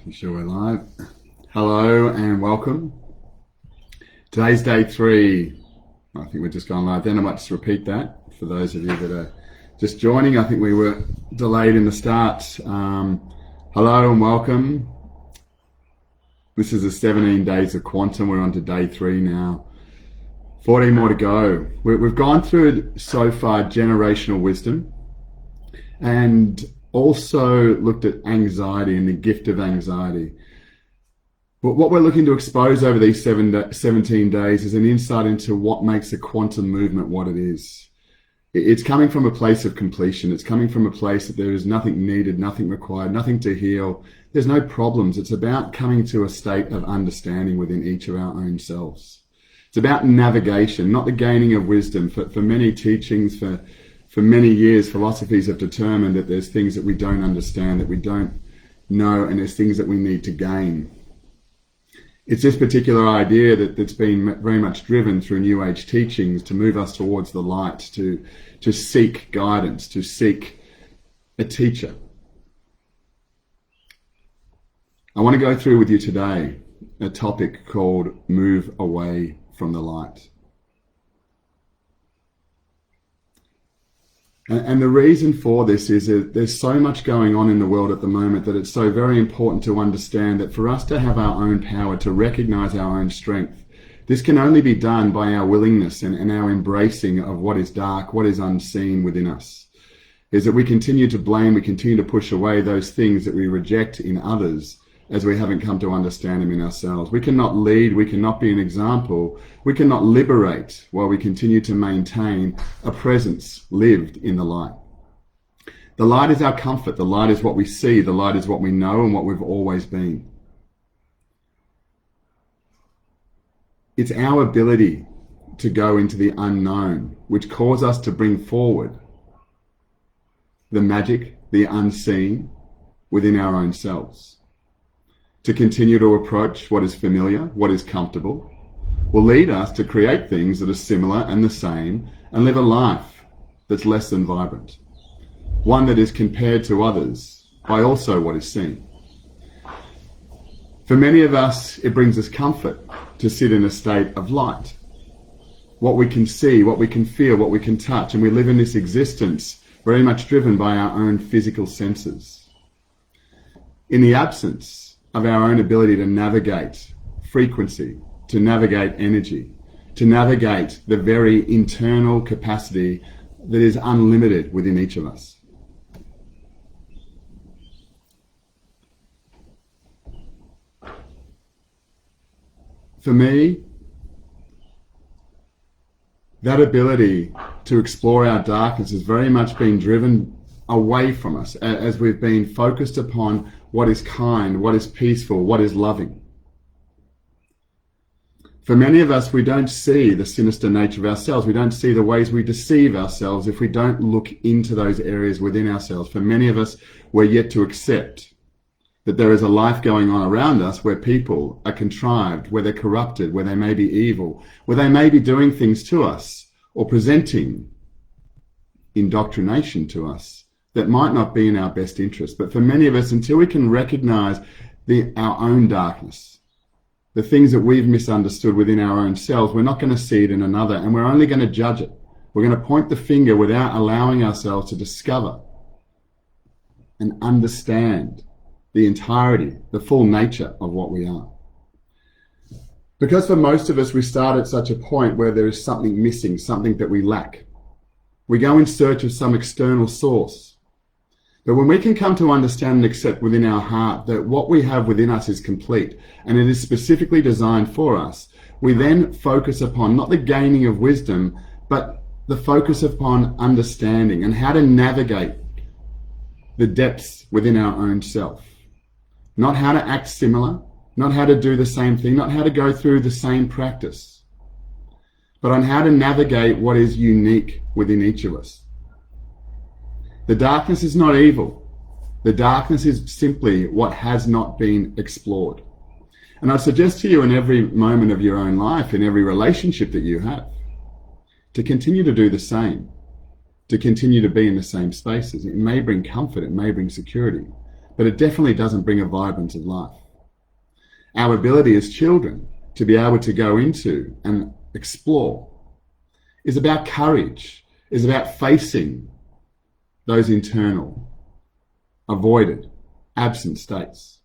Making sure we're live. Hello and welcome. Today's day 3. I think we're just gone live then. I might just repeat that for those of you that are just joining. I think we were delayed in the start. Hello and welcome. This is the 17 days of quantum. We're on to day 3 now. 14 more to go. We've gone through so far generational wisdom and also looked at anxiety and the gift of anxiety. But what we're looking to expose over these 17 days is an insight into what makes a quantum movement what it is. It's coming from a place of completion. It's coming from a place that there is nothing needed, nothing required, nothing to heal. There's no problems. It's about coming to a state of understanding within each of our own selves. It's about navigation, not the gaining of wisdom. For many teachings, for many years, philosophies have determined that there's things that we don't understand, that we don't know, and there's things that we need to gain. It's this particular idea that's been very much driven through New Age teachings to move us towards the light, to seek guidance, to seek a teacher. I want to go through with you today a topic called move away from the light. And the reason for this is that there's so much going on in the world at the moment that it's so very important to understand that for us to have our own power, to recognize our own strength, this can only be done by our willingness and our embracing of what is dark, what is unseen within us. Is that we continue to blame, we continue to push away those things that we reject in others as we haven't come to understand them in ourselves. We cannot lead, we cannot be an example, we cannot liberate while we continue to maintain a presence lived in the light. The light is our comfort, the light is what we see, the light is what we know and what we've always been. It's our ability to go into the unknown, which calls us to bring forward the magic, the unseen within our own selves. To continue to approach what is familiar, what is comfortable, will lead us to create things that are similar and the same and live a life that's less than vibrant. One that is compared to others by also what is seen. For many of us, it brings us comfort to sit in a state of light. What we can see, what we can feel, what we can touch, and we live in this existence very much driven by our own physical senses. In the absence of our own ability to navigate frequency, to navigate energy, to navigate the very internal capacity that is unlimited within each of us. For me, that ability to explore our darkness has very much been driven away from us as we've been focused upon what is kind, what is peaceful, what is loving. For many of us, we don't see the sinister nature of ourselves. We don't see the ways we deceive ourselves if we don't look into those areas within ourselves. For many of us, we're yet to accept that there is a life going on around us where people are contrived, where they're corrupted, where they may be evil, where they may be doing things to us or presenting indoctrination to us that might not be in our best interest. But for many of us, until we can recognize our own darkness, the things that we've misunderstood within our own selves, we're not going to see it in another, and we're only going to judge it. We're going to point the finger without allowing ourselves to discover and understand the entirety, the full nature of what we are. Because for most of us, we start at such a point where there is something missing, something that we lack. We go in search of some external source. But when we can come to understand and accept within our heart that what we have within us is complete and it is specifically designed for us, we then focus upon not the gaining of wisdom, but the focus upon understanding and how to navigate the depths within our own self. Not how to act similar, not how to do the same thing, not how to go through the same practice, but on how to navigate what is unique within each of us. The darkness is not evil. The darkness is simply what has not been explored. And I suggest to you in every moment of your own life, in every relationship that you have, to continue to do the same, to continue to be in the same spaces. It may bring comfort, it may bring security, but it definitely doesn't bring a vibrance of life. Our ability as children to be able to go into and explore is about courage, is about facing those internal, avoided, absent states,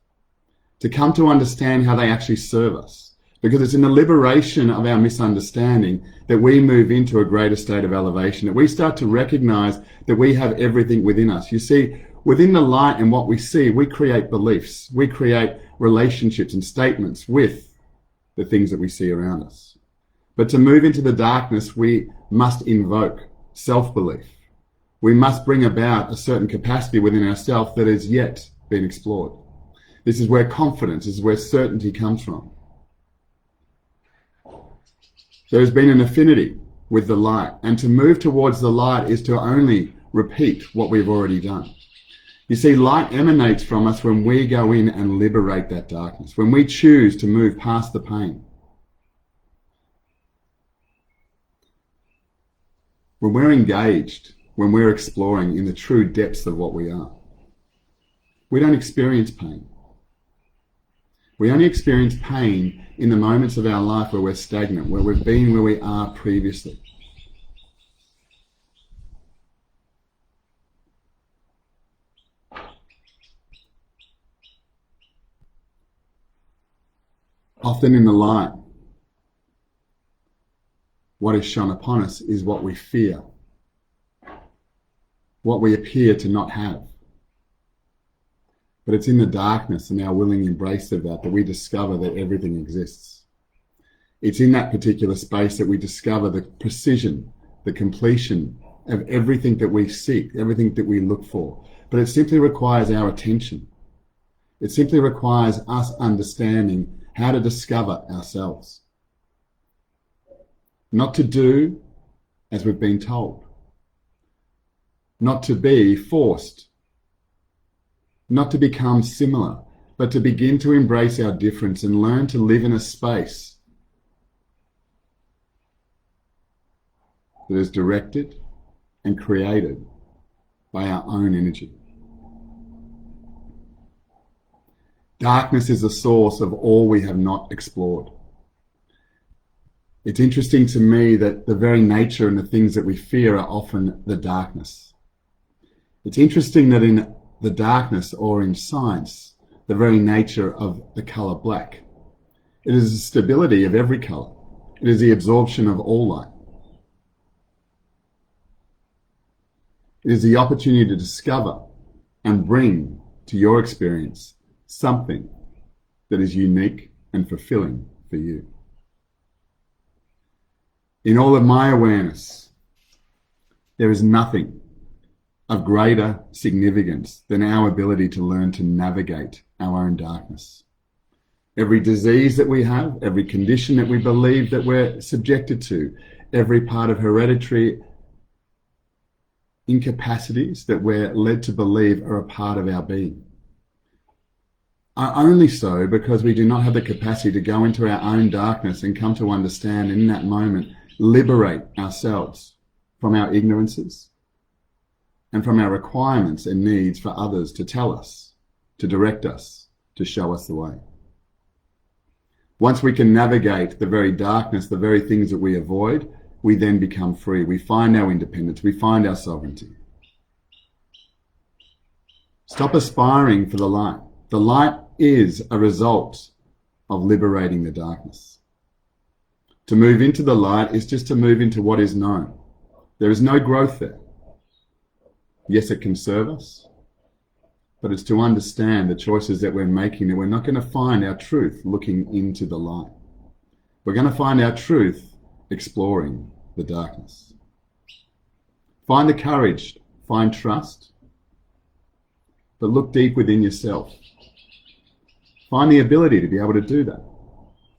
to come to understand how they actually serve us. Because it's in the liberation of our misunderstanding that we move into a greater state of elevation, that we start to recognize that we have everything within us. You see, within the light and what we see, we create beliefs, we create relationships and statements with the things that we see around us. But to move into the darkness, we must invoke self-belief. We must bring about a certain capacity within ourselves that has yet been explored. This is where confidence, this is where certainty comes from. There's been an affinity with the light, and to move towards the light is to only repeat what we've already done. You see, light emanates from us when we go in and liberate that darkness, when we choose to move past the pain. When we're engaged, when we're exploring in the true depths of what we are, we don't experience pain. We only experience pain in the moments of our life where we're stagnant, where we've been where we are previously. Often in the light, what is shone upon us is what we fear, what we appear to not have. But it's in the darkness and our willing embrace of that we discover that everything exists. It's in that particular space that we discover the precision, the completion of everything that we seek, everything that we look for. But it simply requires our attention. It simply requires us understanding how to discover ourselves. Not to do as we've been told. Not to be forced. Not to become similar, but to begin to embrace our difference and learn to live in a space that is directed and created by our own energy. Darkness is the source of all we have not explored. It's interesting to me that the very nature and the things that we fear are often the darkness. It's interesting that in the darkness, or in science, the very nature of the color black, it is the stability of every color. It is the absorption of all light. It is the opportunity to discover and bring to your experience something that is unique and fulfilling for you. In all of my awareness, there is nothing of greater significance than our ability to learn to navigate our own darkness. Every disease that we have, every condition that we believe that we're subjected to, every part of hereditary incapacities that we're led to believe are a part of our being, are only so because we do not have the capacity to go into our own darkness and come to understand, and in that moment liberate ourselves from our ignorances and from our requirements and needs for others to tell us, to direct us, to show us the way. Once we can navigate the very darkness, the very things that we avoid, we then become free. We find our independence. We find our sovereignty. Stop aspiring for the light. The light is a result of liberating the darkness. To move into the light is just to move into what is known. There is no growth there. Yes, it can serve us, but it's to understand the choices that we're making, that we're not going to find our truth looking into the light. We're going to find our truth exploring the darkness. Find the courage, find trust, but look deep within yourself. Find the ability to be able to do that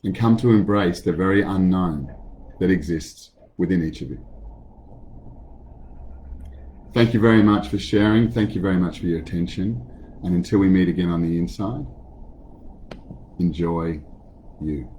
and come to embrace the very unknown that exists within each of you. Thank you very much for sharing. Thank you very much for your attention. And until we meet again on the inside, enjoy you.